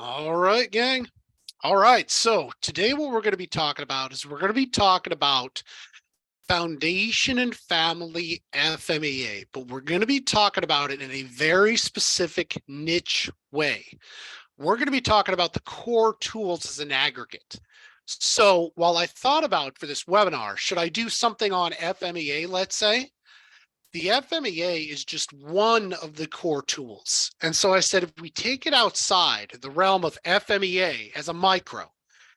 All right, gang. All right. So today what we're going to be talking about is we're going to be talking about foundation and family FMEA, but we're going to be talking about it in a very specific niche way. We're going to be talking about the core tools as an aggregate. So while I thought about for this webinar, should I do something on FMEA, let's say? The FMEA is just one of the core tools. And so I said, if we take it outside the realm of FMEA as a micro,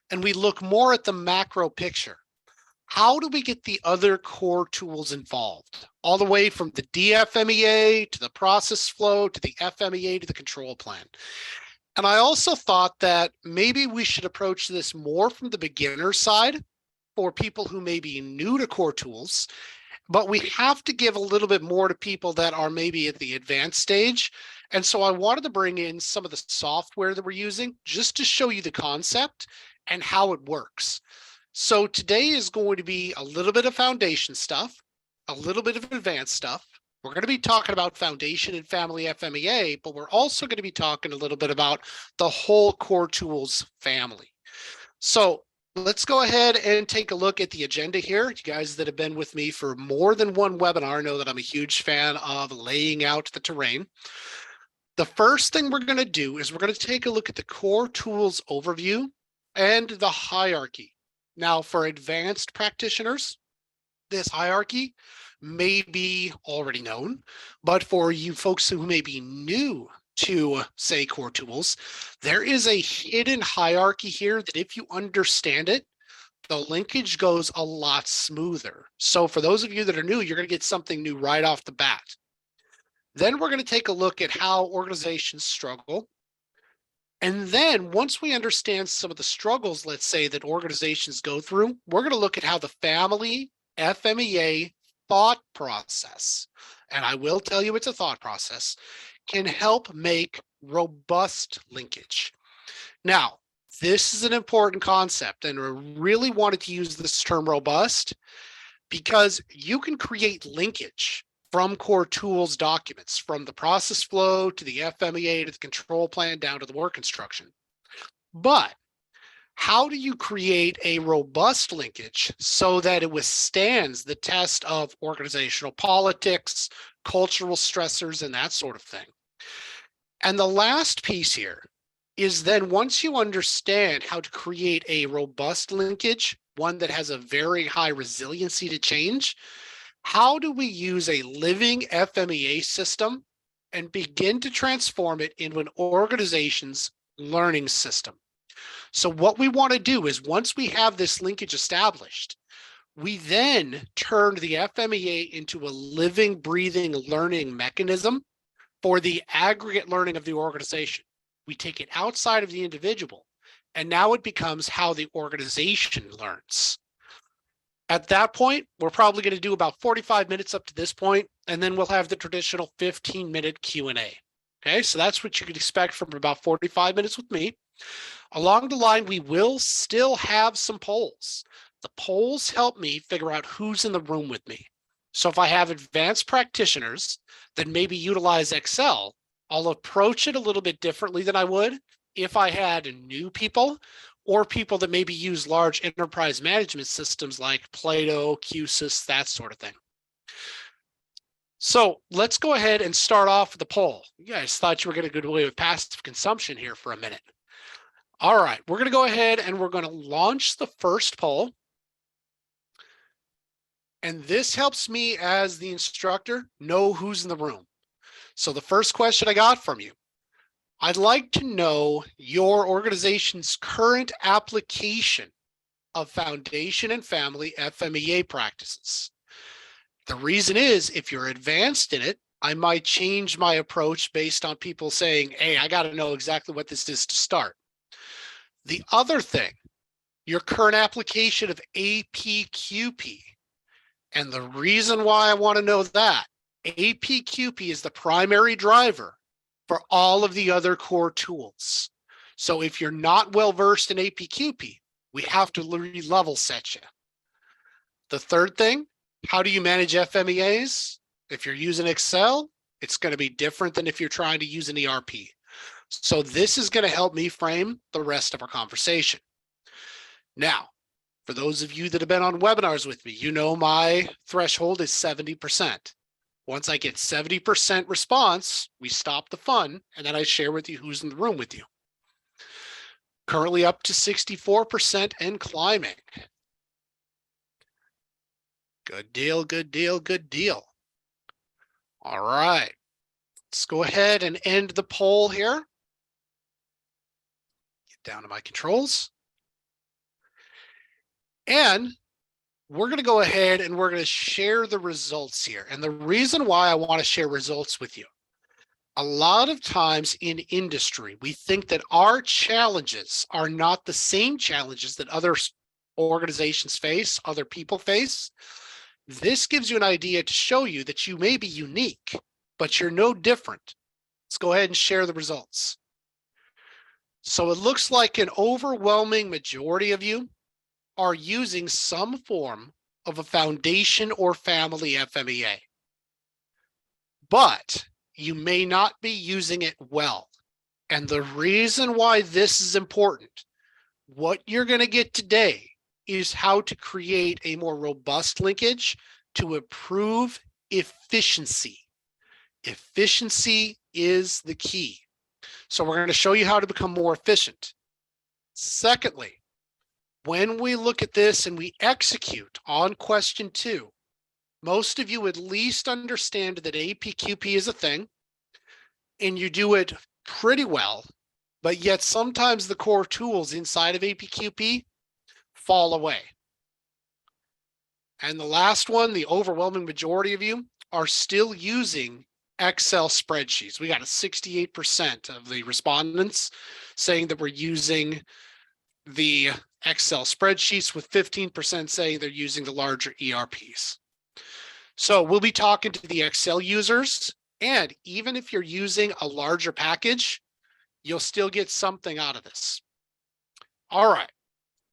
and we look more at the macro picture, how do we get the other core tools involved? All the way from the DFMEA to the process flow to the FMEA to the control plan. And I also thought that maybe we should approach this more from the beginner side for people who may be new to core tools, but we have to give a little bit more to people that are maybe at the advanced stage. And so I wanted to bring in some of the software that we're using just to show you the concept and how it works. So today is going to be a little bit of foundation stuff, a little bit of advanced stuff. We're going to be talking about foundation and family FMEA, but we're also going to be talking a little bit about the whole core tools family. So let's go ahead and take a look at the agenda here. You guys that have been with me for more than one webinar know that I'm a huge fan of laying out the terrain. The first thing we're going to do is we're going to take a look at the core tools overview and the hierarchy. Now, for advanced practitioners, this hierarchy may be already known, but for you folks who may be new to, say, core tools, there is a hidden hierarchy here that if you understand it, the linkage goes a lot smoother. So for those of you that are new, you're going to get something new right off the bat. Then we're going to take a look at how organizations struggle. And then once we understand some of the struggles, let's say, that organizations go through, we're going to look at how the family FMEA thought process, and I will tell you it's a thought process, can help make robust linkage. Now, this is an important concept, and I really wanted to use this term robust because you can create linkage from core tools documents, from the process flow to the FMEA to the control plan down to the work instruction. But how do you create a robust linkage so that it withstands the test of organizational politics, cultural stressors, and that sort of thing? And the last piece here is then once you understand how to create a robust linkage, one that has a very high resiliency to change, how do we use a living FMEA system and begin to transform it into an organization's learning system? So what we want to do is once we have this linkage established, we then turn the FMEA into a living, breathing learning mechanism for the aggregate learning of the organization. We take it outside of the individual, and now it becomes how the organization learns. At that point, we're probably going to do about 45 minutes up to this point, and then we'll have the traditional 15-minute Q&A. Okay, so that's what you could expect from about 45 minutes with me. Along the line, we will still have some polls. The polls help me figure out who's in the room with me. So if I have advanced practitioners that maybe utilize Excel, I'll approach it a little bit differently than I would if I had new people or people that maybe use large enterprise management systems like Plato, QSys, that sort of thing. So let's go ahead and start off with the poll. You guys thought you were going to go away with passive consumption here for a minute. All right, we're going to go ahead and we're going to launch the first poll. And this helps me as the instructor know who's in the room. So the first question I got from you, I'd like to know your organization's current application of foundation and family FMEA practices. The reason is if you're advanced in it, I might change my approach based on people saying, hey, I got to know exactly what this is to start. The other thing, your current application of APQP. And the reason why I want to know that, APQP is the primary driver for all of the other core tools. So if you're not well versed in APQP, we have to level set you. The third thing, how do you manage FMEAs? If you're using Excel, it's going to be different than if you're trying to use an ERP. So this is going to help me frame the rest of our conversation. Now, for those of you that have been on webinars with me, you know my threshold is 70%. Once I get 70% response, we stop the fun, and then I share with you who's in the room with you. Currently up to 64% and climbing. Good deal, good deal, good deal. All right, let's go ahead and end the poll here. Get down to my controls. And we're going to go ahead and we're going to share the results here. And the reason why I want to share results with you, a lot of times in industry, we think that our challenges are not the same challenges that other organizations face, other people face. This gives you an idea to show you that you may be unique, but you're no different. Let's go ahead and share the results. So it looks like an overwhelming majority of you are using some form of a foundation or family FMEA. But you may not be using it well. And the reason why this is important, what you're going to get today is how to create a more robust linkage to improve efficiency. Efficiency is the key. So we're going to show you how to become more efficient. Secondly, when we look at this and we execute on question 2, most of you at least understand that APQP is a thing and you do it pretty well, but yet sometimes the core tools inside of APQP fall away. And the last one, the overwhelming majority of you are still using Excel spreadsheets. We got a 68% of the respondents saying that we're using the Excel spreadsheets, with 15% saying they're using the larger ERPs. So we'll be talking to the Excel users, and even if you're using a larger package, you'll still get something out of this. All right,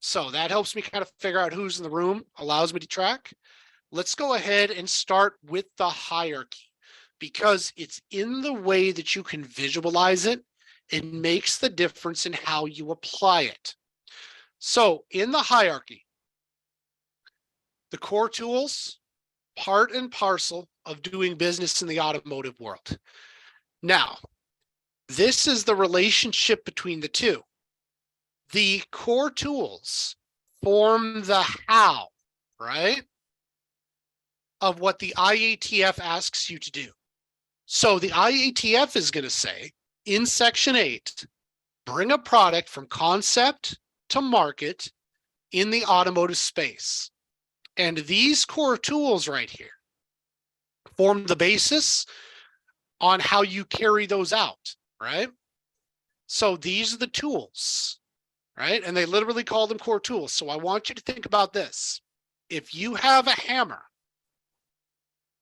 so that helps me kind of figure out who's in the room, allows me to track. Let's go ahead and start with the hierarchy, because it's in the way that you can visualize it. It makes the difference in how you apply it. So in the hierarchy, the core tools, part and parcel of doing business in the automotive world. Now, this is the relationship between the two. The core tools form the how, right, of what the IATF asks you to do. So the IATF is going to say in section 8, bring a product from concept to market in the automotive space. And these core tools right here form the basis on how you carry those out, right? So these are the tools, right? And they literally call them core tools. So I want you to think about this. If you have a hammer,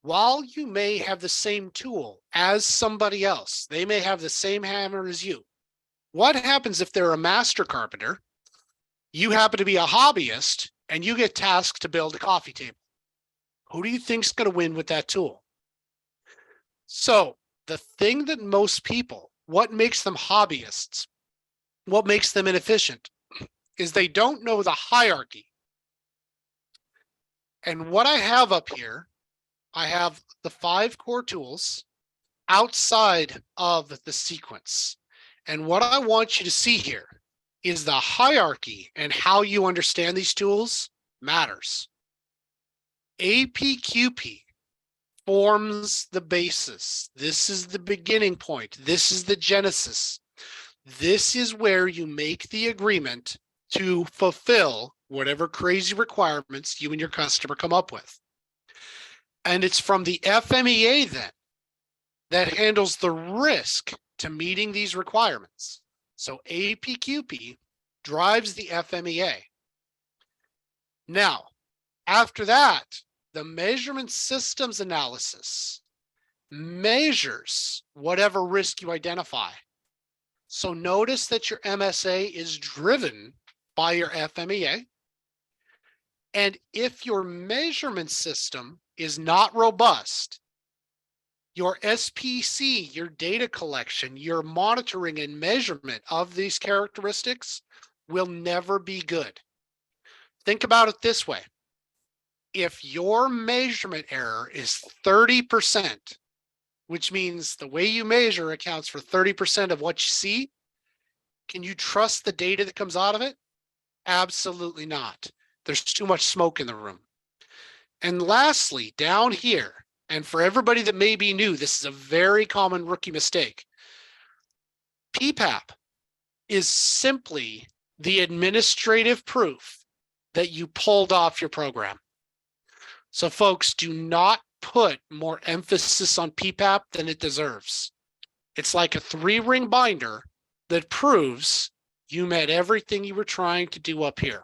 while you may have the same tool as somebody else, they may have the same hammer as you. What happens if they're a master carpenter, you happen to be a hobbyist, and you get tasked to build a coffee table? Who do you think is going to win with that tool? So the thing that most people, what makes them hobbyists, what makes them inefficient, is they don't know the hierarchy. And what I have up here, I have the 5 core tools outside of the sequence. And what I want you to see here is the hierarchy, and how you understand these tools matters. APQP forms the basis. This is the beginning point. This is the genesis. This is where you make the agreement to fulfill whatever crazy requirements you and your customer come up with. And it's from the FMEA then that handles the risk to meeting these requirements. So APQP drives the FMEA. Now, after that, the measurement systems analysis measures whatever risk you identify. So notice that your MSA is driven by your FMEA. And if your measurement system is not robust, Your SPC, your data collection, your monitoring and measurement of these characteristics will never be good. Think about it this way. If your measurement error is 30%, which means the way you measure accounts for 30% of what you see, can you trust the data that comes out of it? Absolutely not. There's too much smoke in the room. And lastly, down here, and for everybody that may be new, this is a very common rookie mistake. PPAP is simply the administrative proof that you pulled off your program. So folks, do not put more emphasis on PPAP than it deserves. It's like a 3-ring binder that proves you met everything you were trying to do up here.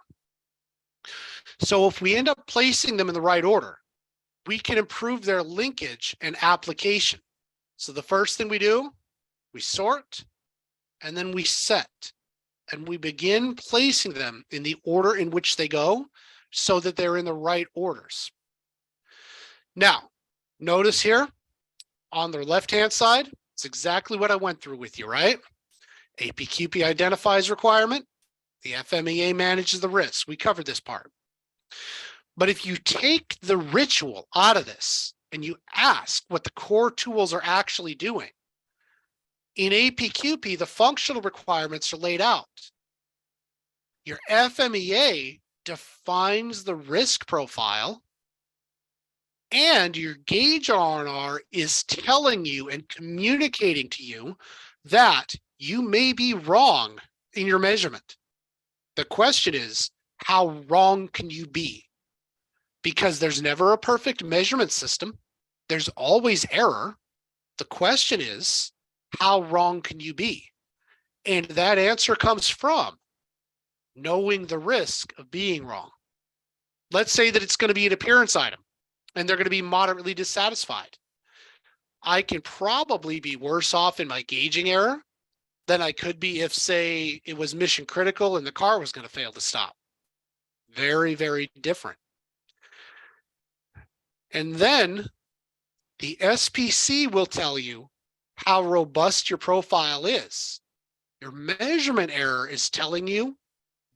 So if we end up placing them in the right order, we can improve their linkage and application. So the first thing we do, we sort, and then we set, and we begin placing them in the order in which they go so that they're in the right orders. Now, notice here on the left-hand side, it's exactly what I went through with you, right? APQP identifies requirement. The FMEA manages the risk. We covered this part. But if you take the ritual out of this and you ask what the core tools are actually doing, in APQP, the functional requirements are laid out. Your FMEA defines the risk profile, and your Gage R&R is telling you and communicating to you that you may be wrong in your measurement. The question is, how wrong can you be? Because there's never a perfect measurement system. There's always error. The question is, how wrong can you be? And that answer comes from knowing the risk of being wrong. Let's say that it's going to be an appearance item and they're going to be moderately dissatisfied. I can probably be worse off in my gauging error than I could be if, say, it was mission critical and the car was going to fail to stop. Very, very different. And then the SPC will tell you how robust your profile is. Your measurement error is telling you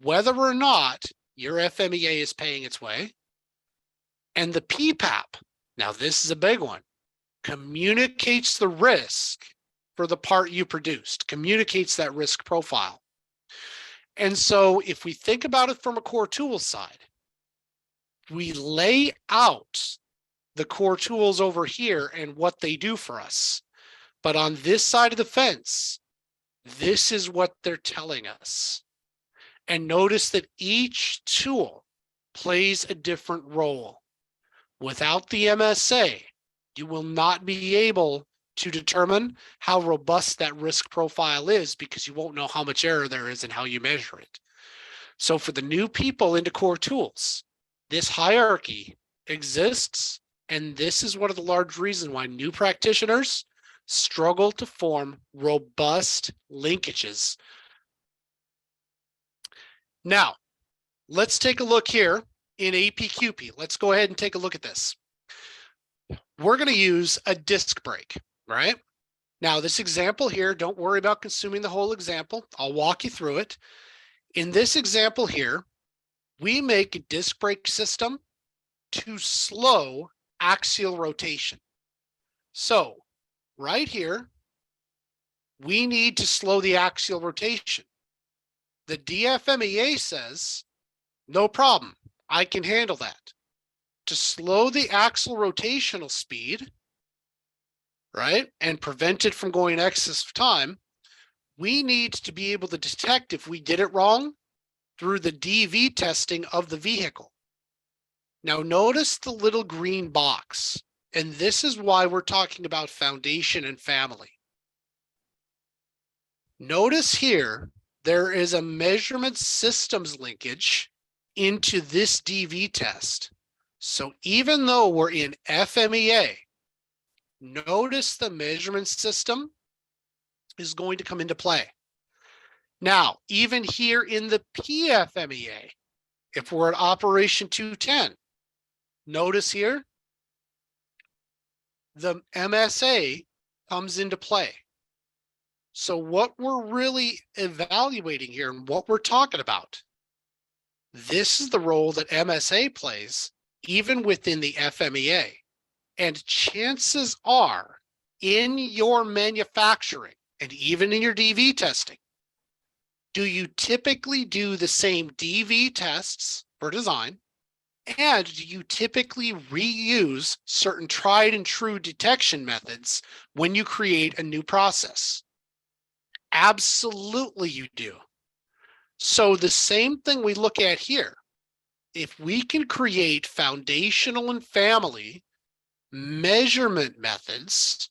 whether or not your FMEA is paying its way. And the PPAP, now this is a big one, communicates the risk for the part you produced, communicates that risk profile. And so if we think about it from a core tools side, we lay out the core tools over here and what they do for us. But on this side of the fence, this is what they're telling us. And notice that each tool plays a different role. Without the MSA, you will not be able to determine how robust that risk profile is because you won't know how much error there is and how you measure it. So for the new people into core tools, this hierarchy exists, and this is one of the large reasons why new practitioners struggle to form robust linkages. Now, let's take a look here in APQP. Let's go ahead and take a look at this. We're going to use a disc brake, right? Now, this example here, don't worry about consuming the whole example. I'll walk you through it. In this example here, we make a disc brake system to slow axial rotation. So right here, we need to slow the axial rotation. The DFMEA says, no problem, I can handle that. To slow the axial rotational speed, right, and prevent it from going excess of time, we need to be able to detect if we did it wrong through the DV testing of the vehicle. Now notice the little green box, and this is why we're talking about foundation and family. Notice here, there is a measurement systems linkage into this DV test. So even though we're in FMEA, notice the measurement system is going to come into play. Now, even here in the PFMEA, if we're at Operation 210, notice here, the MSA comes into play. So what we're really evaluating here and what we're talking about, this is the role that MSA plays even within the FMEA. And chances are in your manufacturing and even in your DV testing, do you typically do the same DV tests for design? And do you typically reuse certain tried and true detection methods when you create a new process? Absolutely you do. So the same thing we look at here, if we can create foundational and family measurement methods,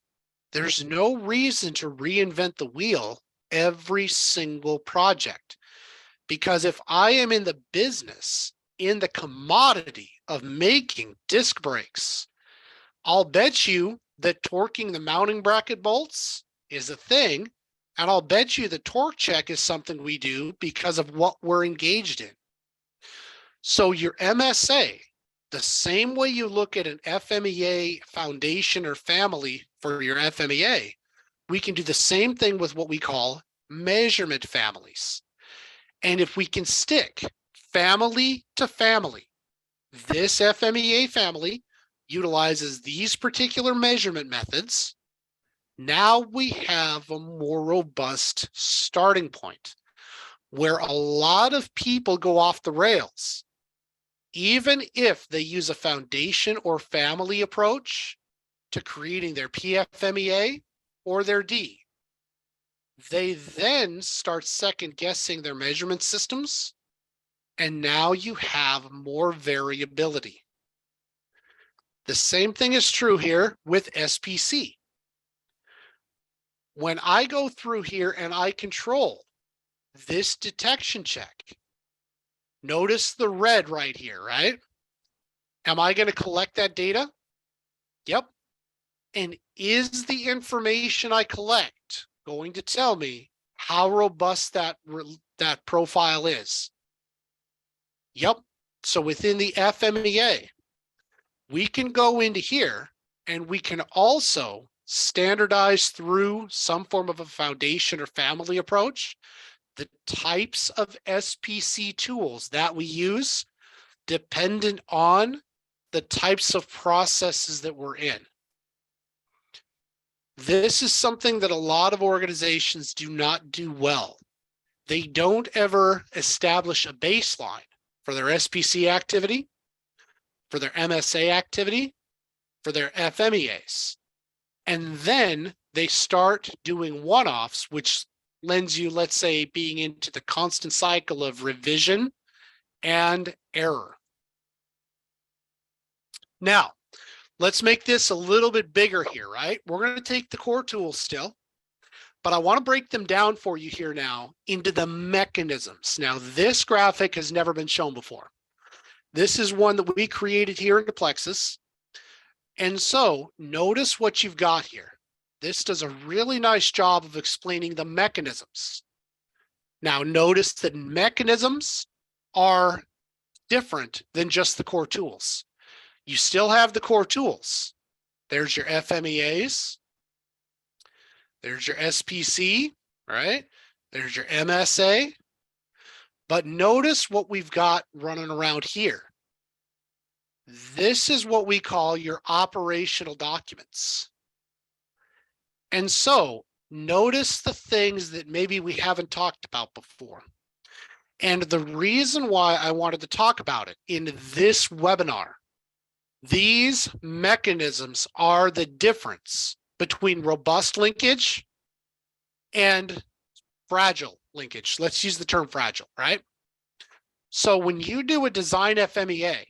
there's no reason to reinvent the wheel every single project. Because if I am in the business, in the commodity of making disc brakes, I'll bet you that torquing the mounting bracket bolts is a thing. And I'll bet you the torque check is something we do because of what we're engaged in. So your MSA, the same way you look at an FMEA foundation or family for your FMEA, we can do the same thing with what we call measurement families. And if we can stick family to family, this FMEA family utilizes these particular measurement methods. Now we have a more robust starting point where a lot of people go off the rails. Even if they use a foundation or family approach to creating their PFMEA or their D, they then start second guessing their measurement systems. And now you have more variability. The same thing is true here with SPC. When I go through here and I control this detection check, notice the red right here, right? Am I going to collect that data? Yep. And is the information I collect going to tell me how robust that profile is? Yep. So within the FMEA, we can go into here and we can also standardize through some form of a foundation or family approach the types of SPC tools that we use dependent on the types of processes that we're in. This is something that a lot of organizations do not do well. They don't ever establish a baseline for their SPC activity, for their MSA activity, for their FMEAs. And then they start doing one-offs, which lends you, let's say, being into the constant cycle of revision and error. Now, let's make this a little bit bigger here, right? We're going to take the core tools still, but I want to break them down for you here now into the mechanisms. Now, this graphic has never been shown before. This is one that we created here in Plexus. And so notice what you've got here. This does a really nice job of explaining the mechanisms. Now notice that mechanisms are different than just the core tools. You still have the core tools. There's your FMEAs. There's your SPC, right? There's your MSA. But notice what we've got running around here. This is what we call your operational documents. And so notice the things that maybe we haven't talked about before. And the reason why I wanted to talk about it in this webinar, these mechanisms are the difference between robust linkage and fragile linkage. Let's use the term fragile, right? So when you do a design FMEA,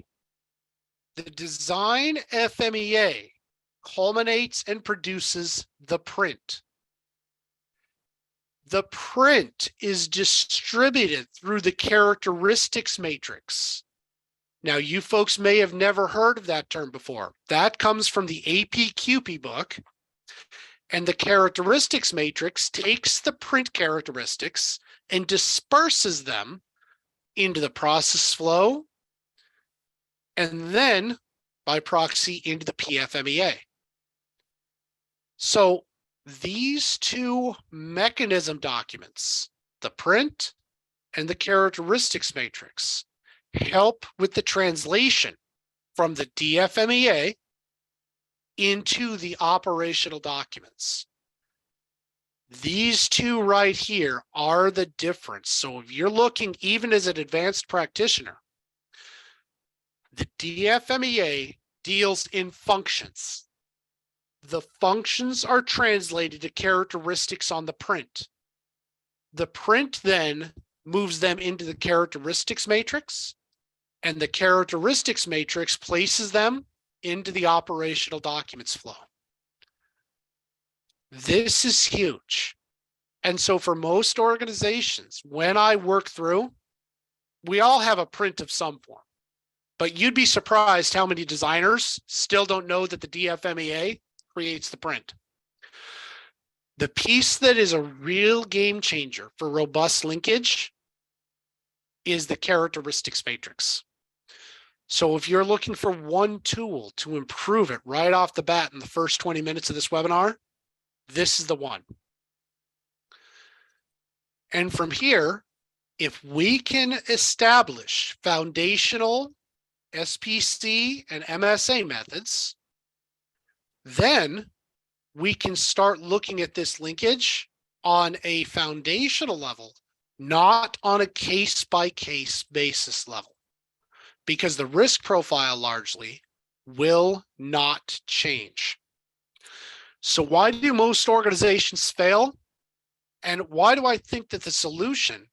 the design FMEA culminates and produces the print. The print is distributed through the characteristics matrix. Now, you folks may have never heard of that term before. That comes from the APQP book. And the characteristics matrix takes the print characteristics and disperses them into the process flow, and then by proxy into the PFMEA. So these two mechanism documents, the print and the characteristics matrix, help with the translation from the DFMEA into the operational documents. These two right here are the difference. So if you're looking even as an advanced practitioner, the DFMEA deals in functions. The functions are translated to characteristics on the print. The print then moves them into the characteristics matrix, and the characteristics matrix places them into the operational documents flow. This is huge. And so for most organizations, when I work through, we all have a print of some form, but you'd be surprised how many designers still don't know that the DFMEA creates the print. The piece that is a real game changer for robust linkage is the characteristics matrix. So if you're looking for one tool to improve it right off the bat in the first 20 minutes of this webinar, this is the one. And from here, if we can establish foundational SPC and MSA methods, then we can start looking at this linkage on a foundational level, not on a case-by-case basis level, because the risk profile largely will not change. So why do most organizations fail? And why do I think that the solution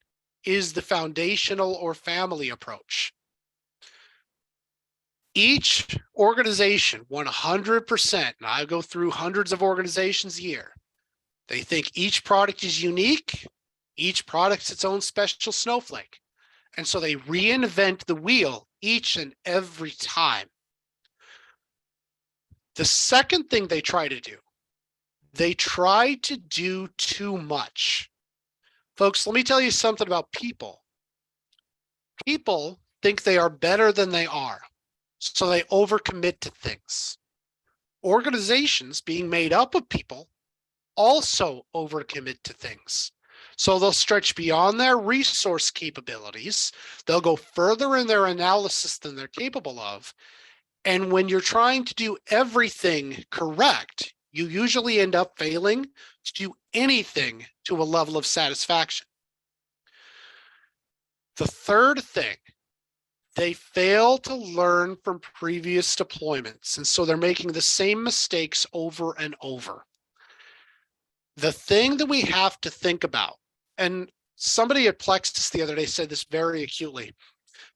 is the foundational or family approach? Each organization, 100%, and I go through hundreds of organizations a year, they think each product is unique, each product's its own special snowflake. And so they reinvent the wheel each and every time. The second thing they try to do, they try to do too much. Folks, let me tell you something about people. People think they are better than they are, so they overcommit to things. Organizations being made up of people also overcommit to things. So they'll stretch beyond their resource capabilities. They'll go further in their analysis than they're capable of. And when you're trying to do everything correct, you usually end up failing to do anything to a level of satisfaction. The third thing, they fail to learn from previous deployments. And so they're making the same mistakes over and over. The thing that we have to think about, and somebody at Plexus the other day said this very acutely,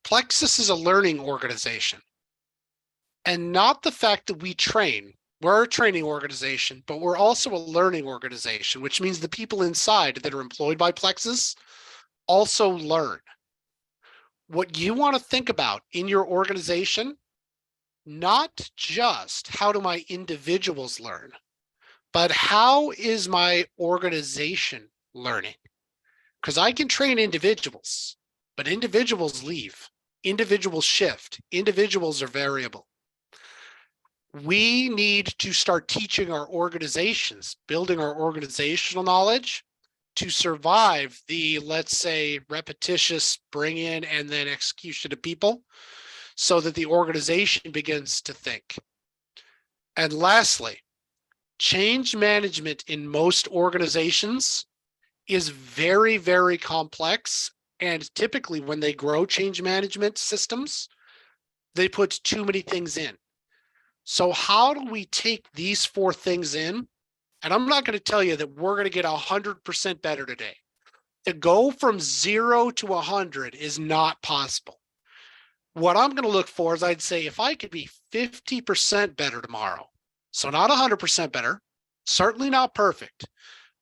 Plexus is a learning organization, and not the fact that we train. We're a training organization, but we're also a learning organization, which means the people inside that are employed by Plexus also learn. What you want to think about in your organization, not just how do my individuals learn, but how is my organization learning? Because I can train individuals, but individuals leave, individuals shift, individuals are variable. We need to start teaching our organizations, building our organizational knowledge to survive the, let's say, repetitious bring in and then execution of people so that the organization begins to think. And lastly, change management in most organizations is very, very complex. And typically when they grow change management systems, they put too many things in. So how do we take these four things in? And I'm not going to tell you that we're going to get 100% better today. To go from 0 to 100 is not possible. What I'm going to look for is, I'd say, if I could be 50% better tomorrow, so not 100% better, certainly not perfect,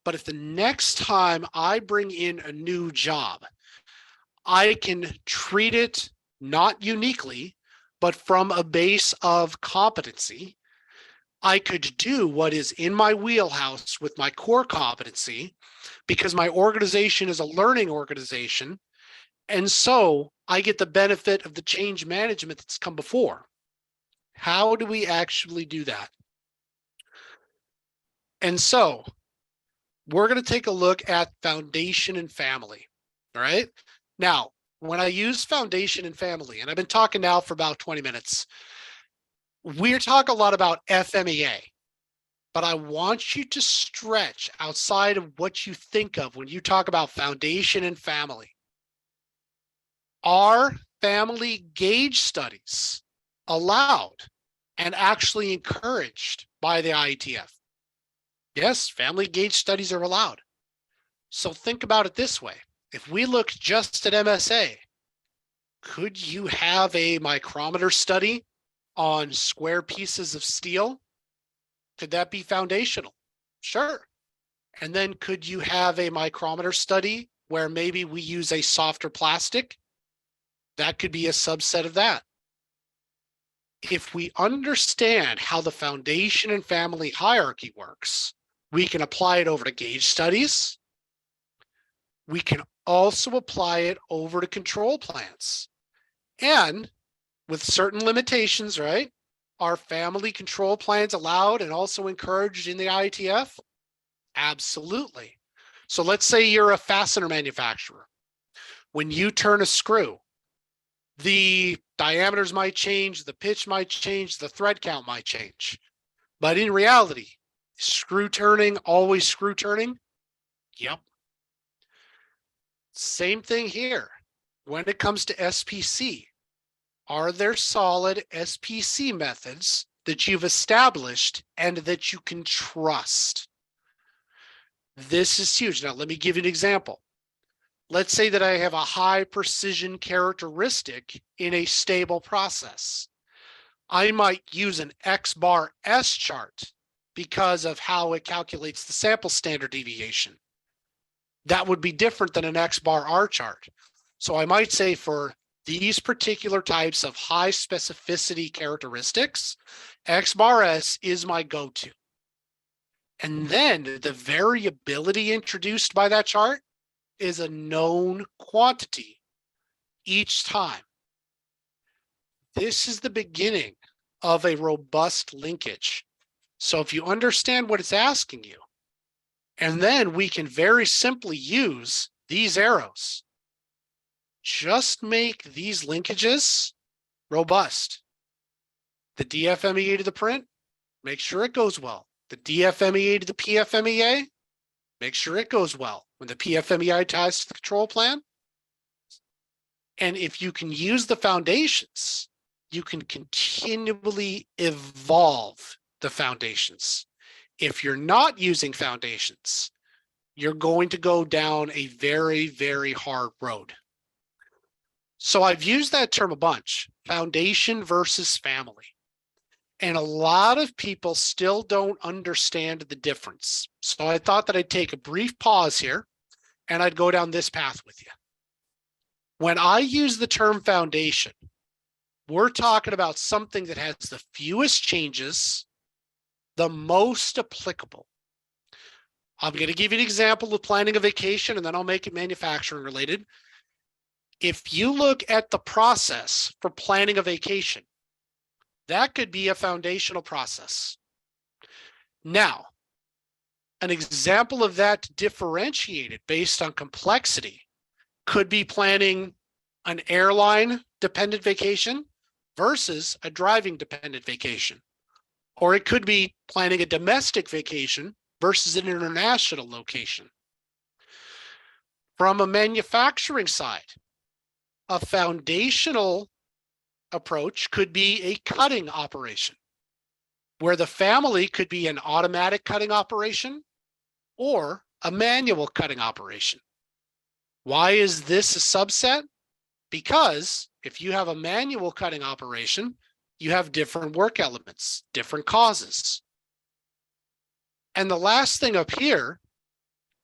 but if the next time I bring in a new job, I can treat it not uniquely, but from a base of competency, I could do what is in my wheelhouse with my core competency, because my organization is a learning organization. And so I get the benefit of the change management that's come before. How do we actually do that? And so we're going to take a look at foundation and family. All right. Now, when I use foundation and family, and I've been talking now for about 20 minutes, we're talking a lot about FMEA, but I want you to stretch outside of what you think of when you talk about foundation and family. Are family gauge studies allowed and actually encouraged by the IETF? Yes, family gauge studies are allowed. So think about it this way. If we look just at MSA, could you have a micrometer study on square pieces of steel? Could that be foundational? Sure. And then could you have a micrometer study where maybe we use a softer plastic? That could be a subset of that. If we understand how the foundation and family hierarchy works, we can apply it over to gauge studies. We can also apply it over to control plans. And with certain limitations, right? Are family control plans allowed and also encouraged in the IETF? Absolutely. So let's say you're a fastener manufacturer. When you turn a screw, the diameters might change, the pitch might change, the thread count might change. But in reality, screw turning, always screw turning? Yep. Same thing here. When it comes to SPC, are there solid SPC methods that you've established and that you can trust? This is huge. Now, let me give you an example. Let's say that I have a high precision characteristic in a stable process. I might use an X bar S chart because of how it calculates the sample standard deviation. That would be different than an X bar R chart. So I might say for these particular types of high specificity characteristics, X bar S is my go-to. And then the variability introduced by that chart is a known quantity each time. This is the beginning of a robust linkage. So if you understand what it's asking you, and then we can very simply use these arrows, just make these linkages robust. The DFMEA to the print, make sure it goes well. The DFMEA to the PFMEA, make sure it goes well when the PFMEA ties to the control plan. And if you can use the foundations, you can continually evolve the foundations. If you're not using foundations, you're going to go down a very, very hard road. So I've used that term a bunch, foundation versus family. And a lot of people still don't understand the difference. So I thought that I'd take a brief pause here and I'd go down this path with you. When I use the term foundation, we're talking about something that has the fewest changes, the most applicable. I'm going to give you an example of planning a vacation and then I'll make it manufacturing related. If you look at the process for planning a vacation, that could be a foundational process. Now, an example of that differentiated based on complexity could be planning an airline dependent vacation versus a driving dependent vacation. Or it could be planning a domestic vacation versus an international location. From a manufacturing side, a foundational approach could be a cutting operation, where the family could be an automatic cutting operation or a manual cutting operation. Why is this a subset? Because if you have a manual cutting operation, you have different work elements, different causes. And the last thing up here,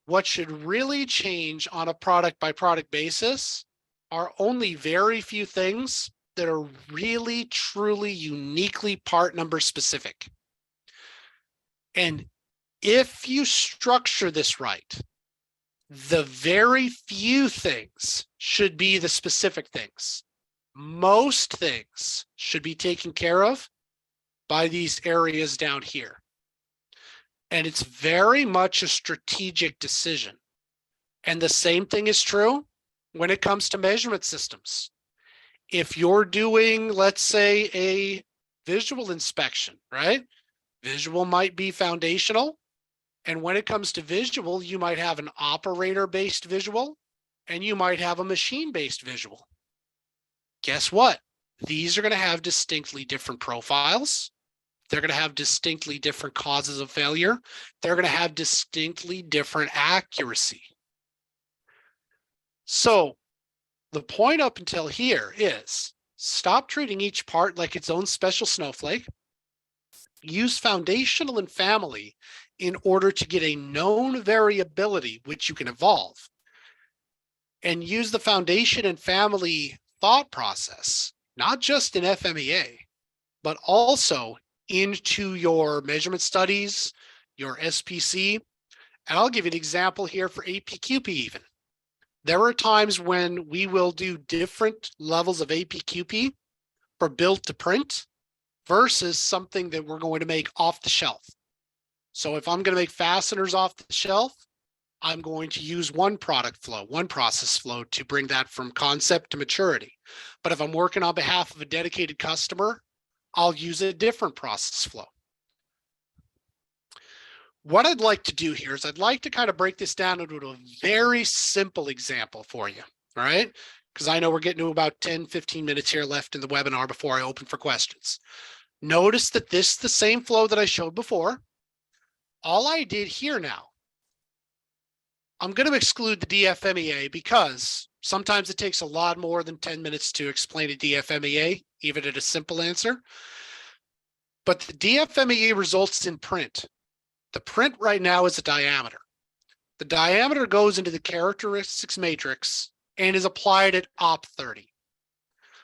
what should really change on a product by product basis are only very few things that are really, truly, uniquely part number specific. And if you structure this right, the very few things should be the specific things. Most things should be taken care of by these areas down here. And it's very much a strategic decision. And the same thing is true when it comes to measurement systems. If you're doing, let's say, a visual inspection, right? Visual might be foundational. And when it comes to visual, you might have an operator-based visual and you might have a machine-based visual. Guess what? These are going to have distinctly different profiles. They're going to have distinctly different causes of failure. They're going to have distinctly different accuracy. So the point up until here is stop treating each part like its own special snowflake. Use foundational and family in order to get a known variability, which you can evolve. And use the foundation and family thought process, not just in FMEA, but also into your measurement studies, your SPC. And I'll give you an example here for APQP even. There are times when we will do different levels of APQP for build to print versus something that we're going to make off the shelf. So if I'm going to make fasteners off the shelf, I'm going to use one product flow, one process flow to bring that from concept to maturity. But if I'm working on behalf of a dedicated customer, I'll use a different process flow. What I'd like to do here is I'd like to kind of break this down into a very simple example for you, all right? Because I know we're getting to about 10, 15 minutes here left in the webinar before I open for questions. Notice that this is the same flow that I showed before. All I did here now, I'm going to exclude the DFMEA because sometimes it takes a lot more than 10 minutes to explain a DFMEA, even at a simple answer. But the DFMEA results in print. The print right now is a diameter. The diameter goes into the characteristics matrix and is applied at op30.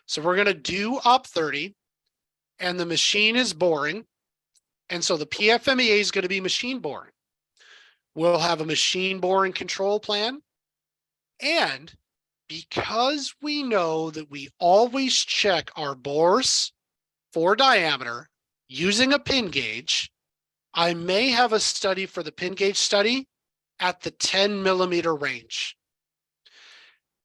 So we're going to do op30, and the machine is boring. And so the PFMEA is going to be machine boring. We'll have a machine boring control plan. And because we know that we always check our bores for diameter using a pin gauge, I may have a study for the pin gauge study at the 10 millimeter range.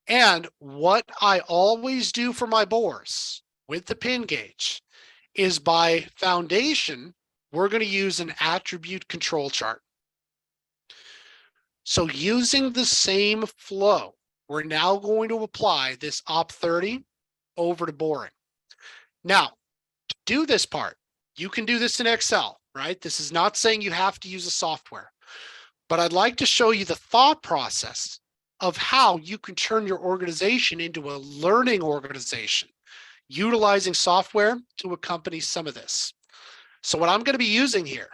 And what I always do for my bores with the pin gauge is by foundation, we're going to use an attribute control chart. So using the same flow, we're now going to apply this op30 over to boring. Now, to do this part, you can do this in Excel, right? This is not saying you have to use a software, but I'd like to show you the thought process of how you can turn your organization into a learning organization, utilizing software to accompany some of this. So what I'm going to be using here,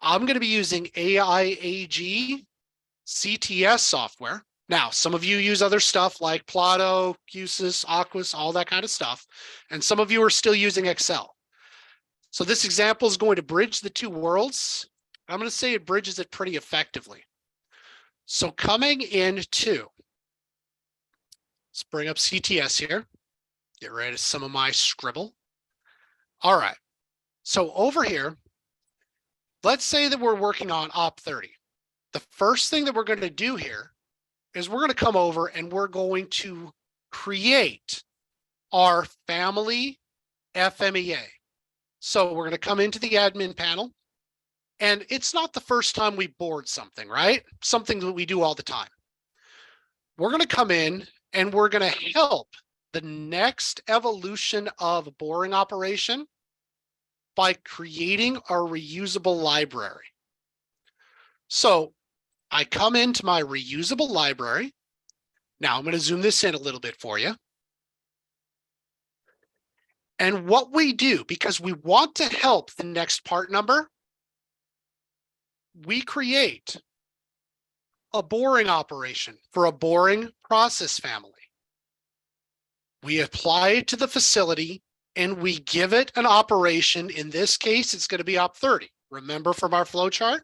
I'm going to be using AIAG CTS software. Now, some of you use other stuff like Plato, QSys, Aquas, all that kind of stuff. And some of you are still using Excel. So this example is going to bridge the two worlds. I'm going to say it bridges it pretty effectively. So coming into, let's bring up CTS here. Get rid of some of my scribble. All right. So over here, let's say that we're working on op30. The first thing that we're going to do here is we're going to come over and we're going to create our family FMEA. So we're going to come into the admin panel, and it's not the first time we bored something, right? Something that we do all the time. We're going to come in and we're going to help the next evolution of boring operation by creating our reusable library. So I come into my reusable library. Now I'm going to zoom this in a little bit for you. And what we do, because we want to help the next part number, we create a boring operation for a boring process family. We apply it to the facility and we give it an operation. In this case, it's going to be op30. Remember from our flow chart?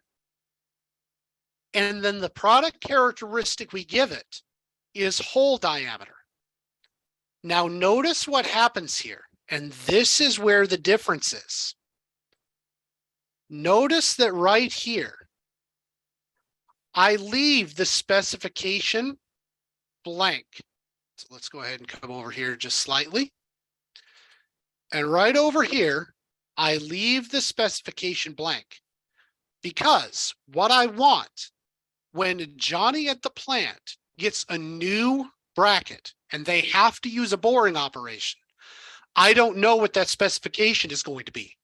And then the product characteristic we give it is hole diameter. Now notice what happens here, and this is where the difference is. Notice that right here, I leave the specification blank. So let's go ahead and come over here just slightly. And right over here, I leave the specification blank because what I want when Johnny at the plant gets a new bracket and they have to use a boring operation, I don't know what that specification is going to be.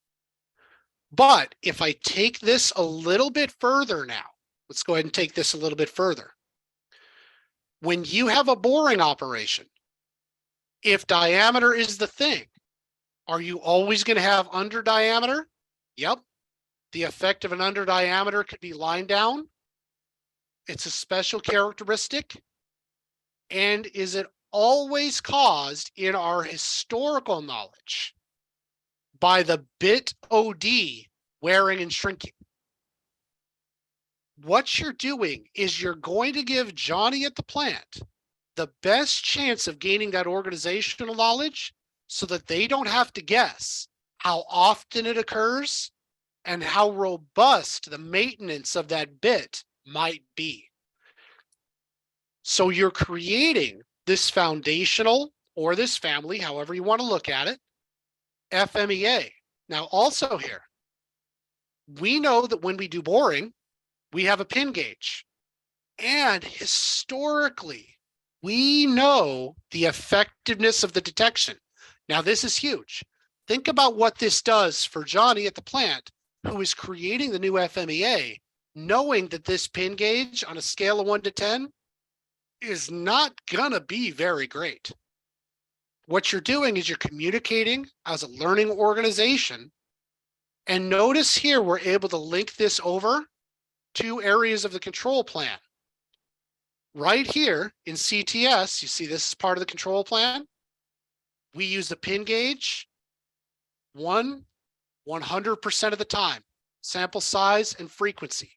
But if I take this a little bit further now, let's go ahead and take this a little bit further. When you have a boring operation, if diameter is the thing, are you always going to have under diameter? Yep. The effect of an under diameter could be line down. It's a special characteristic. And is it always caused in our historical knowledge by the bit OD wearing and shrinking? What you're doing is you're going to give Johnny at the plant the best chance of gaining that organizational knowledge so that they don't have to guess how often it occurs and how robust the maintenance of that bit might be. So you're creating this foundational or this family, however you want to look at it, FMEA. Now also here, we know that when we do boring, we have a pin gauge. And historically, we know the effectiveness of the detection. Now, this is huge. Think about what this does for Johnny at the plant, who is creating the new FMEA, knowing that this pin gauge on a scale of 1 to 10 is not gonna be very great. What you're doing is you're communicating as a learning organization. And notice here, we're able to link this over to areas of the control plan. Right here in CTS, you see this is part of the control plan. We use the pin gauge 100% of the time, sample size and frequency.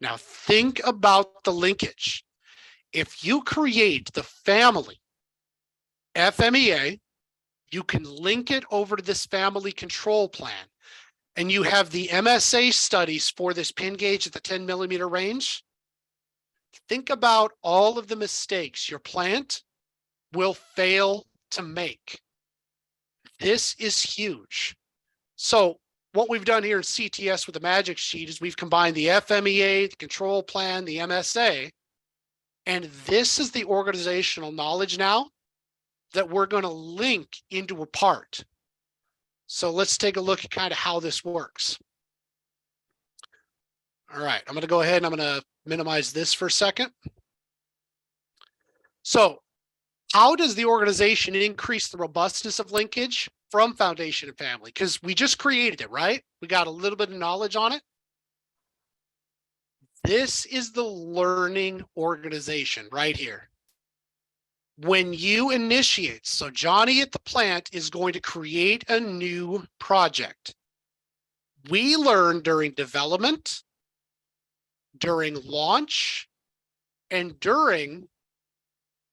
Now think about the linkage. If you create the family FMEA, you can link it over to this family control plan, and you have the MSA studies for this pin gauge at the 10 millimeter range. Think about all of the mistakes your plant will fail to make. This is huge. So what we've done here in CTS with the Magic Sheet is we've combined the FMEA, the control plan, the MSA, and this is the organizational knowledge now that we're going to link into a part. So let's take a look at kind of how this works. All right, I'm going to go ahead and I'm going to minimize this for a second. So how does the organization increase the robustness of linkage from foundation and family? Because we just created it, right? We got a little bit of knowledge on it. This is the learning organization right here. When you initiate, so Johnny at the plant is going to create a new project. We learn during development, during launch, and during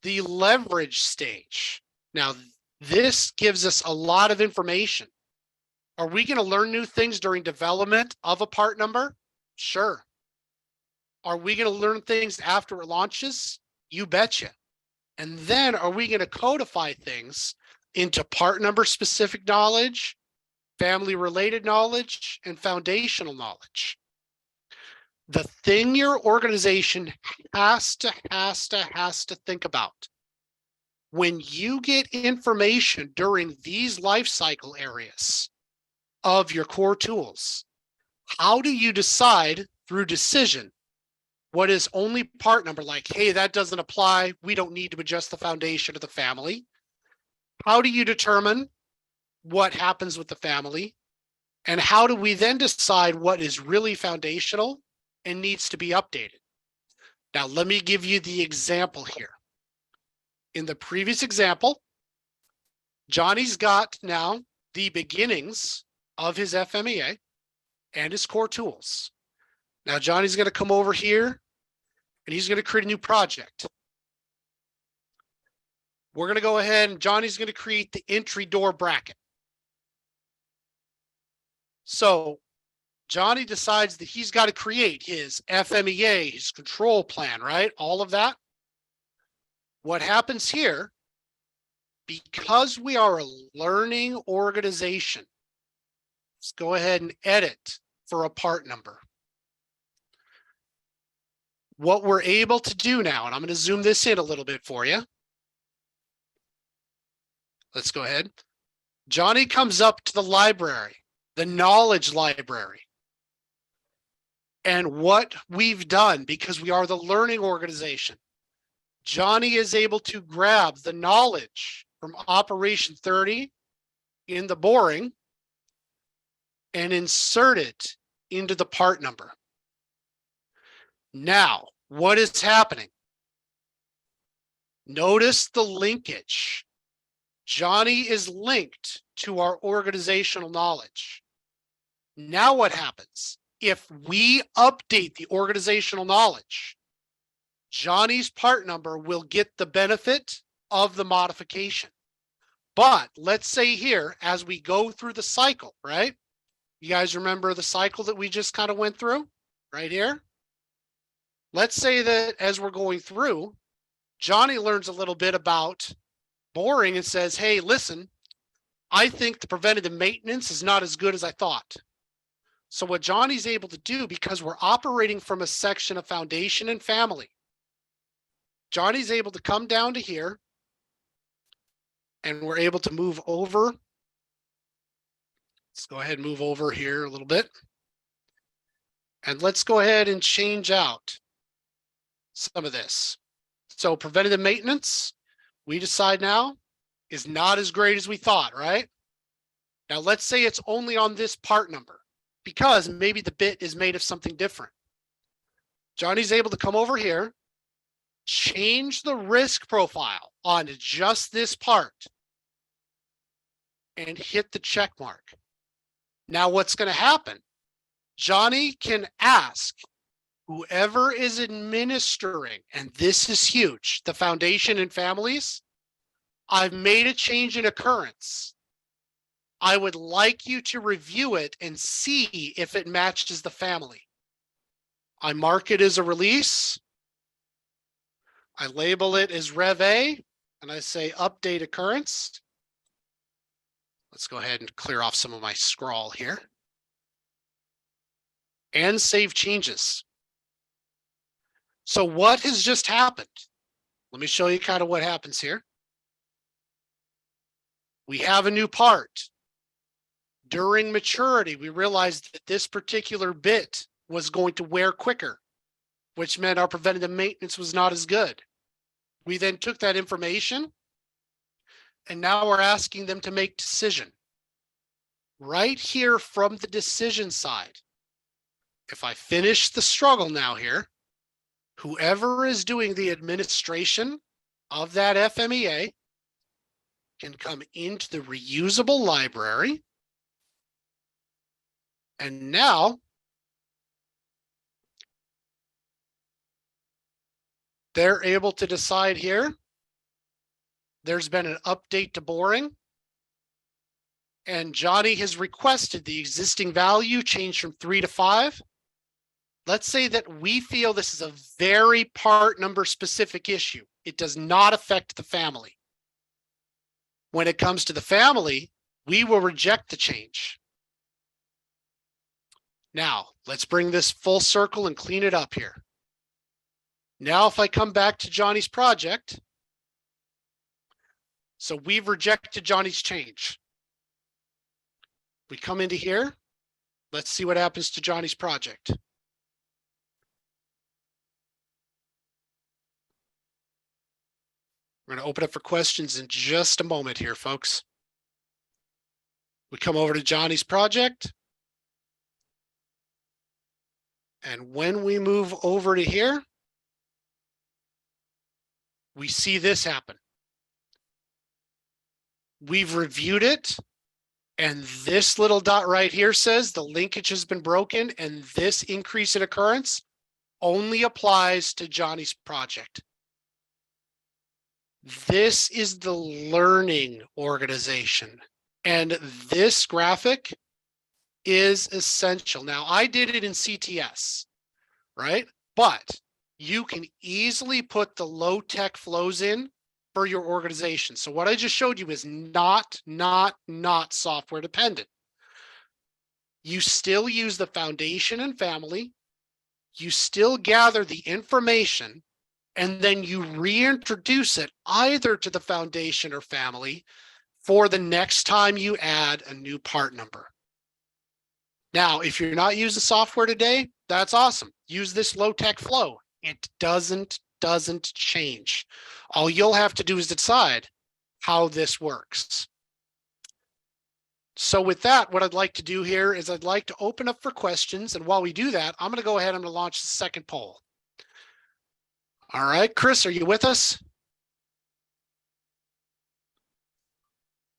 the leverage stage. Now, this gives us a lot of information. Are we going to learn new things during development of a part number? Sure. Are we going to learn things after it launches? You betcha. And then are we going to codify things into part number specific knowledge, family related knowledge, and foundational knowledge? The thing your organization has to think about when you get information during these life cycle areas of your core tools, how do you decide through decision what is only part number, like, hey, that doesn't apply, we don't need to adjust the foundation of the family? How do you determine what happens with the family? And how do we then decide what is really foundational and needs to be updated? Now, let me give you the example here. In the previous example, Johnny's got now the beginnings of his FMEA and his core tools. Now, Johnny's going to come over here and he's going to create a new project. We're going to go ahead and Johnny's going to create the entry door bracket. So Johnny decides that he's got to create his FMEA, his control plan, right? All of that. What happens here, because we are a learning organization, let's go ahead and edit for a part number. What we're able to do now, and I'm going to zoom this in a little bit for you. Let's go ahead. Johnny comes up to the library, the knowledge library. And what we've done, because we are the learning organization, Johnny is able to grab the knowledge from operation 30 in the boring and insert it into the part number. Now, what is happening? Notice the linkage. Johnny is linked to our organizational knowledge. Now what happens? If we update the organizational knowledge, Johnny's part number will get the benefit of the modification. But let's say here, as we go through the cycle, right? You guys remember the cycle that we just kind of went through right here? Let's say that as we're going through, Johnny learns a little bit about boring and says, hey, listen, I think the preventative maintenance is not as good as I thought. So what Johnny's able to do, because we're operating from a section of foundation and family, Johnny's able to come down to here and we're able to move over. Let's go ahead and move over here a little bit. And let's go ahead and change out some of this. So preventative maintenance, we decide now, is not as great as we thought, right? Now let's say it's only on this part number, because maybe the bit is made of something different. Johnny's able to come over here, change the risk profile on just this part, and hit the check mark. Now what's going to happen? Johnny can ask whoever is administering, and this is huge, the foundation and families, I've made a change in occurrence. I would like you to review it and see if it matches the family. I mark it as a release. I label it as Rev A, and I say update occurrence. Let's go ahead and clear off some of my scrawl here. And save changes. So what has just happened? Let me show you kind of what happens here. We have a new part. During maturity, we realized that this particular bit was going to wear quicker, which meant our preventative maintenance was not as good. We then took that information and now we're asking them to make decision. Right here from the decision side, if I finish the struggle now here, whoever is doing the administration of that FMEA can come into the reusable library. And now they're able to decide here. There's been an update to boring. And Johnny has requested the existing value change from 3 to 5. Let's say that we feel this is a very part number specific issue. It does not affect the family. When it comes to the family, we will reject the change. Now, let's bring this full circle and clean it up here. Now, if I come back to Johnny's project, so we've rejected Johnny's change. We come into here. Let's see what happens to Johnny's project. We're going to open up for questions in just a moment here, folks. We come over to Johnny's project. And when we move over to here, we see this happen. We've reviewed it, and this little dot right here says the linkage has been broken, and this increase in occurrence only applies to Johnny's project. This is the learning organization. And this graphic is essential. Now, I did it in CTS, right? But you can easily put the low-tech flows in for your organization. So what I just showed you is not software dependent. You still use the foundation and family. You still gather the information, and then you reintroduce it either to the foundation or family for the next time you add a new part number. Now, if you're not using software today, that's awesome. Use this low-tech flow. It doesn't change. All you'll have to do is decide how this works. So with that, what I'd like to do here is I'd like to open up for questions. And while we do that, I'm going to go ahead and launch the second poll. All right, Chris, are you with us?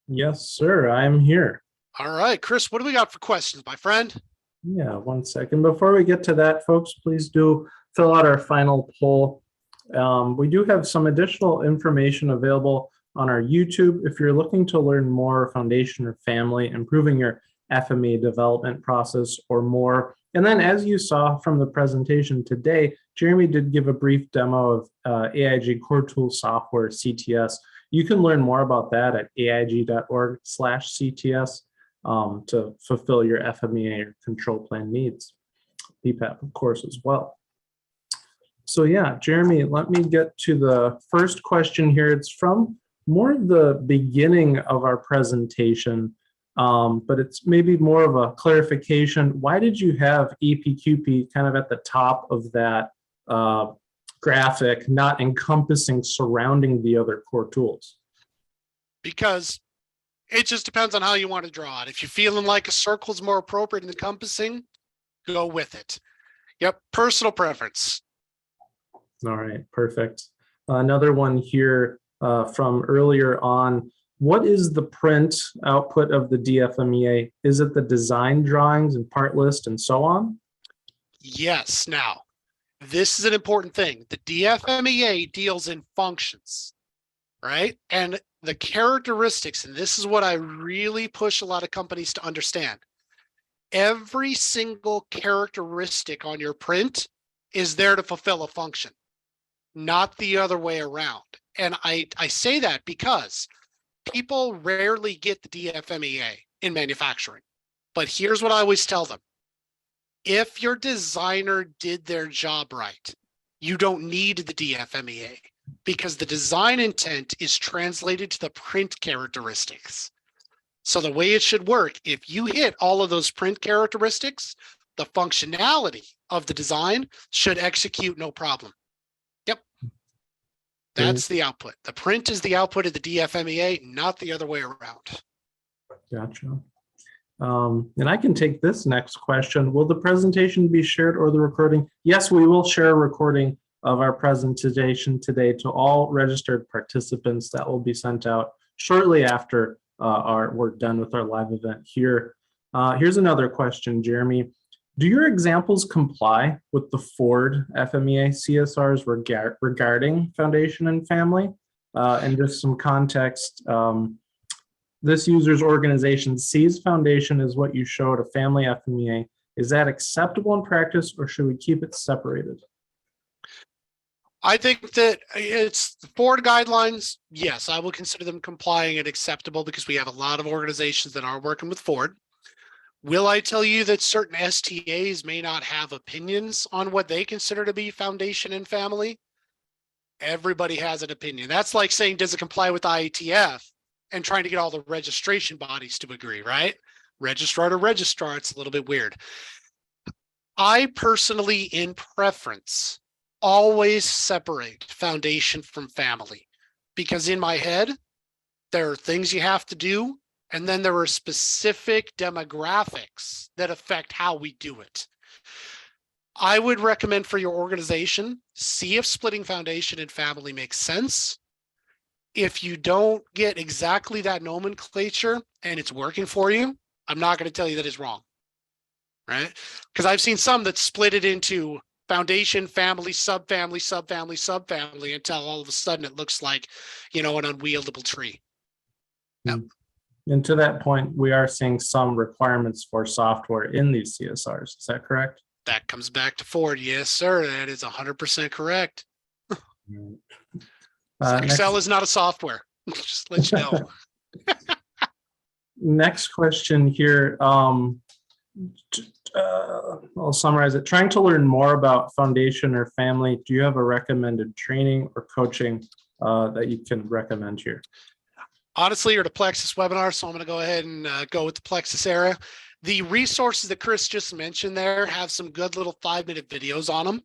Yes, sir. I'm here. All right, Chris, what do we got for questions, my friend? Yeah, 1 second. Before we get to that, folks, please do fill out our final poll. We do have some additional information available on our YouTube. If you're looking to learn more foundation or family, improving your FMEA development process or more. And then as you saw from the presentation today, Jeremy did give a brief demo of AIG Core Tools software, CTS. You can learn more about that at aig.org/CTS to fulfill your FMEA or control plan needs. PPAP, of course, as well. So yeah, Jeremy, let me get to the first question here. It's from more the beginning of our presentation, but it's maybe more of a clarification. Why did you have EPQP kind of at the top of that graphic, not encompassing surrounding the other core tools? Because it just depends on how you want to draw it. If you're feeling like a circle is more appropriate in encompassing, go with it. Yep, personal preference. All right, perfect. Another one here from earlier on. What is the print output of the DFMEA? Is it the design drawings and part list and so on? Yes. Now, this is an important thing. The DFMEA deals in functions, right? And the characteristics, and this is what I really push a lot of companies to understand. Every single characteristic on your print is there to fulfill a function, not the other way around. And I say that because people rarely get the DFMEA in manufacturing. But here's what I always tell them. If your designer did their job right, you don't need the DFMEA because the design intent is translated to the print characteristics. So the way it should work, if you hit all of those print characteristics, the functionality of the design should execute no problem. Yep. That's the output. The print is the output of the DFMEA, not the other way around. Gotcha. And I can take this next question. Will the presentation be shared or the recording? Yes, we will share a recording of our presentation today to all registered participants. That will be sent out shortly after we're done with our live event here. Here's another question, Jeremy. Do your examples comply with the Ford FMEA CSRs regarding foundation and family? And just some context, this user's organization sees foundation as what you showed a family FMEA. Is that acceptable in practice or should we keep it separated? I think that it's the Ford guidelines. Yes, I will consider them complying and acceptable because we have a lot of organizations that are working with Ford. Will I tell you that certain STAs may not have opinions on what they consider to be foundation and family? Everybody has an opinion. That's like saying, does it comply with IATF and trying to get all the registration bodies to agree, right? Registrar to registrar, it's a little bit weird. I personally, in preference, always separate foundation from family because in my head, there are things you have to do. And then there are specific demographics that affect how we do it. I would recommend for your organization, see if splitting foundation and family makes sense. If you don't get exactly that nomenclature and it's working for you, I'm not going to tell you that it's wrong, right? Because I've seen some that split it into foundation, family, subfamily, subfamily, subfamily until all of a sudden it looks like, an unwieldable tree. Yep. And to that point, we are seeing some requirements for software in these CSRs. Is that correct? That comes back to Ford. Yes, sir. That is 100% correct. Excel is not a software. Just let you know. Next question here. I'll summarize it. Trying to learn more about foundation or family, do you have a recommended training or coaching that you can recommend here? Honestly, you're the Plexus webinar, so I'm going to go ahead and go with the Plexus area. The resources that Chris just mentioned there have some good little 5-minute videos on them.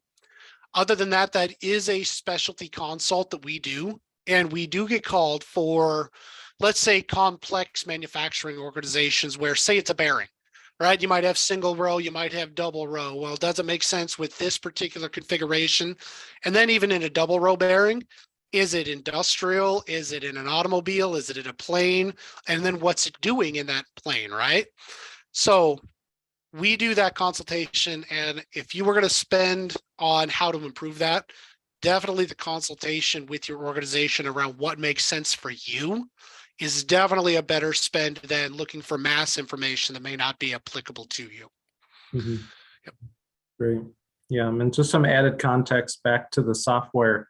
Other than that, that is a specialty consult that we do. And we do get called for, let's say, complex manufacturing organizations where, say, it's a bearing, right? You might have single row, you might have double row. Well, does it make sense with this particular configuration? And then even in a double row bearing, is it industrial? Is it in an automobile? Is it in a plane? And then what's it doing in that plane, right? So we do that consultation. And if you were going to spend on how to improve that, definitely the consultation with your organization around what makes sense for you is definitely a better spend than looking for mass information that may not be applicable to you. Mm-hmm. Yep. Great. Yeah, and just some added context back to the software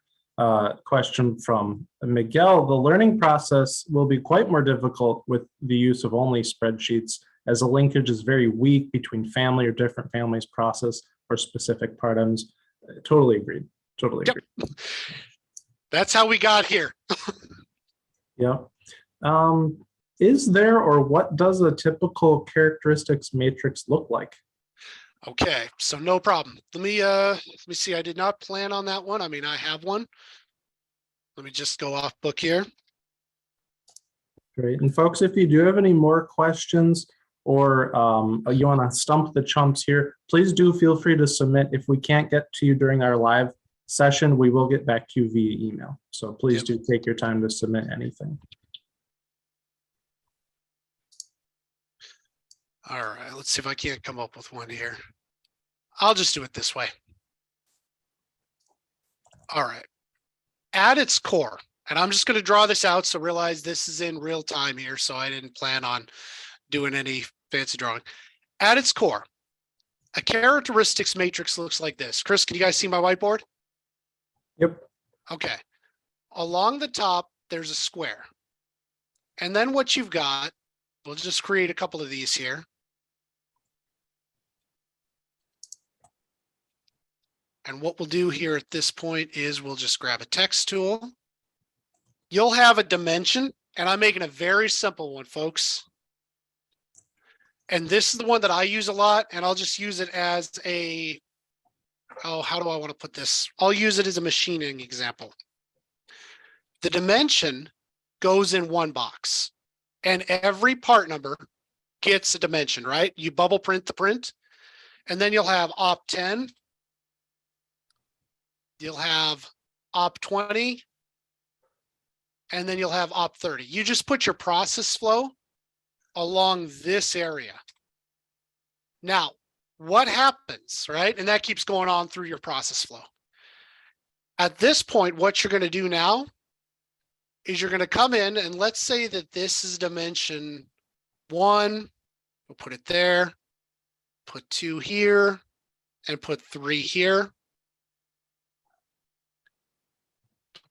question from Miguel. The learning process will be quite more difficult with the use of only spreadsheets, as the linkage is very weak between family or different families process or specific programs. Totally agreed. Totally agreed. Yep. That's how we got here. Yeah. Is there, or what does a typical characteristics matrix look like? Okay, so no problem. Let me see. I did not plan on that one. I mean, I have one. Let me just go off book here. Great. And folks, if you do have any more questions or you want to stump the chumps here, please do feel free to submit. If we can't get to you during our live session, we will get back to you via email. So please do take your time to submit anything. All right, let's see if I can't come up with one here. I'll just do it this way. All right. At its core, and I'm just going to draw this out, so realize this is in real time here, so I didn't plan on doing any fancy drawing. At its core, a characteristics matrix looks like this. Chris, can you guys see my whiteboard? Yep. Okay. Along the top, there's a square. And then what you've got, we'll just create a couple of these here. And what we'll do here at this point is we'll just grab a text tool. You'll have a dimension, and I'm making a very simple one, folks. And this is the one that I use a lot, and I'll just use it as a, oh, how do I want to put this? I'll use it as a machining example. The dimension goes in one box, and every part number gets a dimension, right? You bubble print the print, and then you'll have op 10. You'll have op 20, and then you'll have op 30. You just put your process flow along this area. Now, what happens, right? And that keeps going on through your process flow. At this point, what you're going to do now is you're going to come in, and let's say that this is dimension 1. We'll put it there, put 2 here, and put 3 here.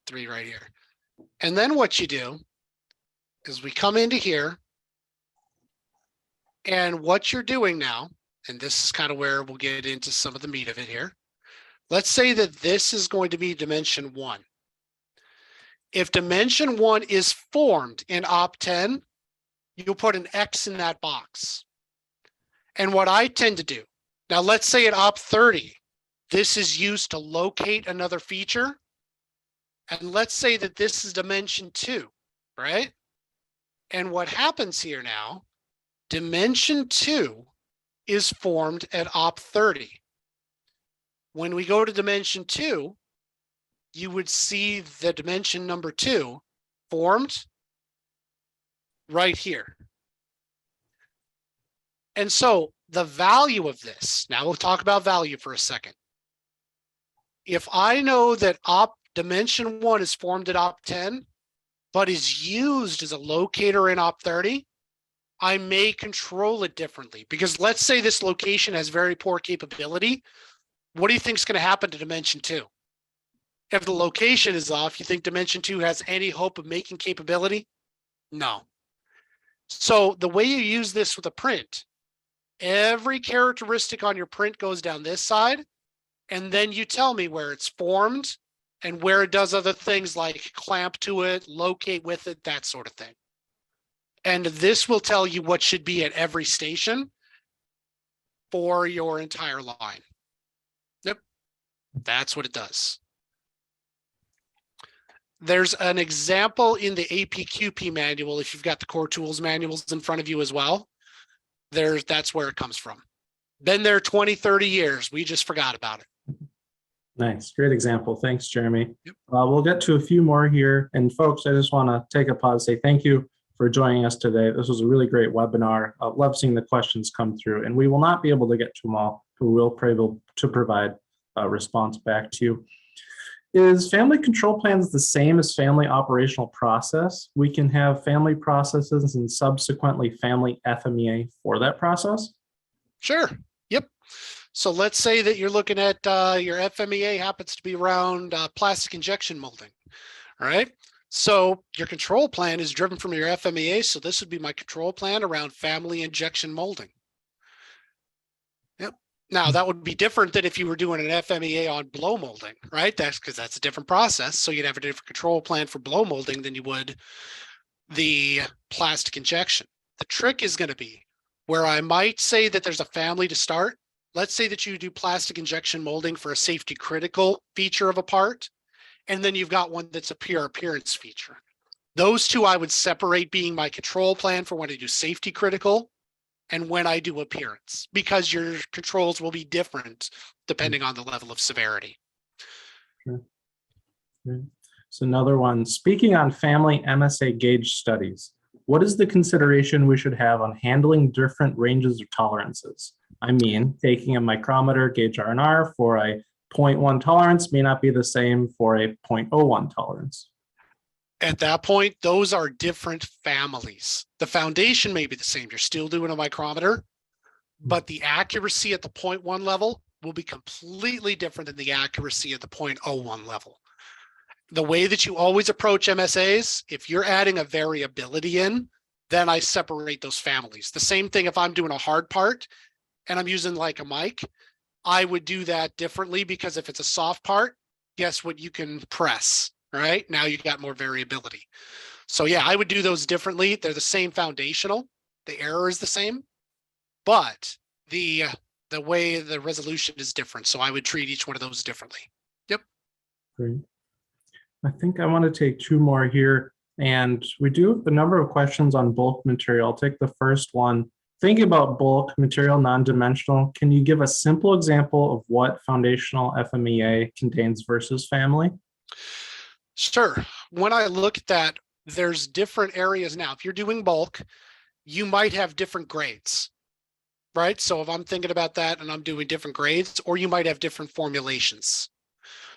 3 right here. And then what you do is we come into here, and what you're doing now, and this is kind of where we'll get into some of the meat of it here. Let's say that this is going to be dimension 1. If dimension 1 is formed in op 10, you'll put an X in that box. And what I tend to do, now let's say at op 30, this is used to locate another feature. And let's say that this is dimension 2, right? And what happens here now, dimension 2 is formed at op 30. When we go to dimension 2, you would see the dimension number 2 formed right here. And so the value of this, now we'll talk about value for a second. If I know that dimension 1 is formed at op 10, but is used as a locator in op 30, I may control it differently, because let's say this location has very poor capability. What do you think is going to happen to dimension 2? If the location is off, you think dimension 2 has any hope of making capability? No. So the way you use this with a print, every characteristic on your print goes down this side, and then you tell me where it's formed and where it does other things like clamp to it, locate with it, that sort of thing. And this will tell you what should be at every station for your entire line. Yep, that's what it does. There's an example in the APQP manual. If you've got the Core Tools manuals in front of you as well, that's where it comes from. Been there 20, 30 years. We just forgot about it. Nice, great example. Thanks, Jeremy. Yep. We'll get to a few more here. And folks, I just want to take a pause, say thank you for joining us today. This was a really great webinar. Love seeing the questions come through, and we will not be able to get to them all, but we will be able to provide a response back to you. Is family control plans the same as family operational process? We can have family processes and subsequently family FMEA for that process? Sure. Yep. So let's say that you're looking at your FMEA happens to be around plastic injection molding. All right. So your control plan is driven from your FMEA. So this would be my control plan around family injection molding. Yep. Now that would be different than if you were doing an FMEA on blow molding, right? That's because that's a different process. So you'd have a different control plan for blow molding than you would the plastic injection. The trick is going to be where I might say that there's a family to start. Let's say that you do plastic injection molding for a safety critical feature of a part, and then you've got one that's a pure appearance feature. Those two I would separate being my control plan for when I do safety critical and when I do appearance, because your controls will be different depending on the level of severity. Sure. Okay. So another one, speaking on family MSA gauge studies, what is the consideration we should have on handling different ranges of tolerances? I mean, taking a micrometer gauge R&R for a 0.1 tolerance may not be the same for a 0.01 tolerance. At that point, those are different families. The foundation may be the same. You're still doing a micrometer, but the accuracy at the 0.1 level will be completely different than the accuracy at the 0.01 level. The way that you always approach MSAs, if you're adding a variability in, then I separate those families. The same thing if I'm doing a hard part and I'm using like a mic, I would do that differently, because if it's a soft part, guess what you can press, right? Now you got more variability. So yeah, I would do those differently. They're the same foundational. The error is the same, but the way the resolution is different. So I would treat each one of those differently. Yep. Great. I think I want to take two more here, and we do have a number of questions on bulk material. I'll take the first one. Thinking about bulk material, non-dimensional, can you give a simple example of what foundational FMEA contains versus family? Sure. When I look at that, there's different areas now. If you're doing bulk, you might have different grades, right? So if I'm thinking about that and I'm doing different grades, or you might have different formulations.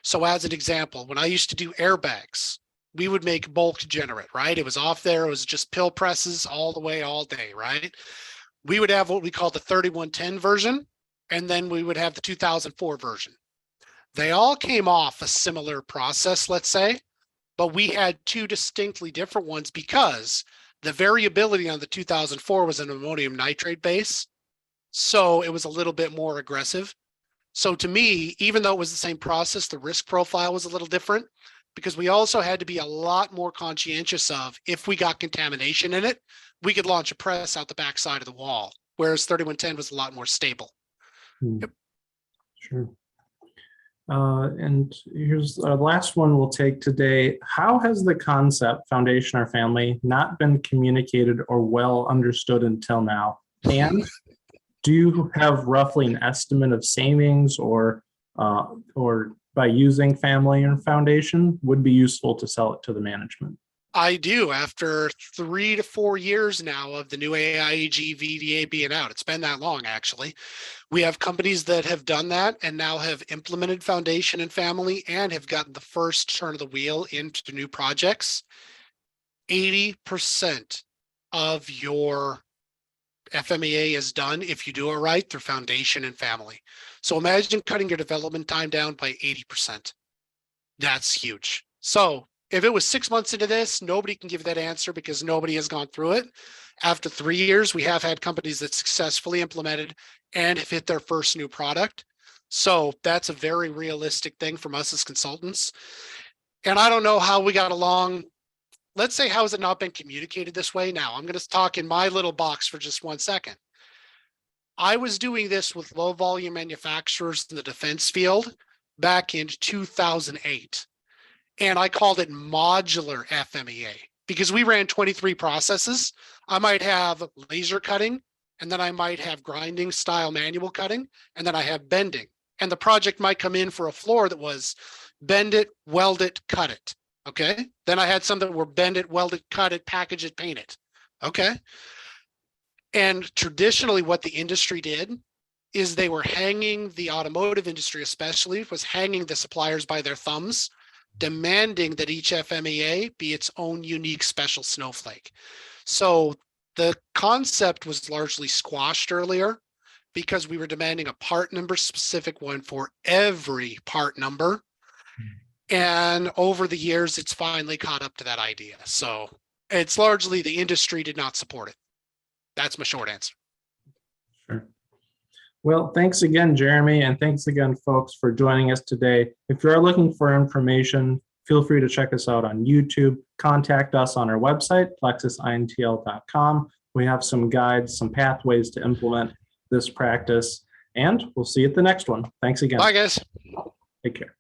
So as an example, when I used to do airbags, we would make bulk generate, right? It was off there. It was just pill presses all the way, all day, right? We would have what we call the 3110 version, and then we would have the 2004 version. They all came off a similar process, let's say, but we had two distinctly different ones because the variability on the 2004 was an ammonium nitrate base. So it was a little bit more aggressive. So to me, even though it was the same process, the risk profile was a little different, because we also had to be a lot more conscientious of, if we got contamination in it, we could launch a press out the back side of the wall, whereas 3110 was a lot more stable. Yep. Sure. And here's our last one we'll take today. How has the concept foundation or family not been communicated or well understood until now? And do you have roughly an estimate of savings or by using family and foundation would be useful to sell it to the management? I do. After 3 to 4 years now of the new AIAG VDA being out, it's been that long actually. We have companies that have done that and now have implemented foundation and family and have gotten the first turn of the wheel into new projects. 80% of your FMEA has done if you do it right through foundation and family. So imagine cutting your development time down by 80%. That's huge. So if it was 6 months into this, nobody can give that answer because nobody has gone through it. After 3 years, we have had companies that successfully implemented and have hit their first new product. So that's a very realistic thing from us as consultants. And I don't know how we got along. Let's say, how has it not been communicated this way? Now, I'm going to talk in my little box for just 1 second. I was doing this with low volume manufacturers in the defense field back in 2008. And I called it modular FMEA because we ran 23 processes. I might have laser cutting, and then I might have grinding style manual cutting, and then I have bending. And the project might come in for a floor that was bend it, weld it, cut it. Okay. Then I had some that were bend it, weld it, cut it, package it, paint it. Okay. And traditionally what the industry did is they were hanging, the automotive industry especially was hanging the suppliers by their thumbs, demanding that each FMEA be its own unique special snowflake. So the concept was largely squashed earlier because we were demanding a part number specific one for every part number. And over the years, it's finally caught up to that idea. So it's largely the industry did not support it. That's my short answer. Sure. Well, thanks again, Jeremy, and thanks again, folks, for joining us today. If you are looking for information, feel free to check us out on YouTube. Contact us on our website, plexusintl.com. We have some guides, some pathways to implement this practice, and we'll see you at the next one. Thanks again. Bye, guys. Take care.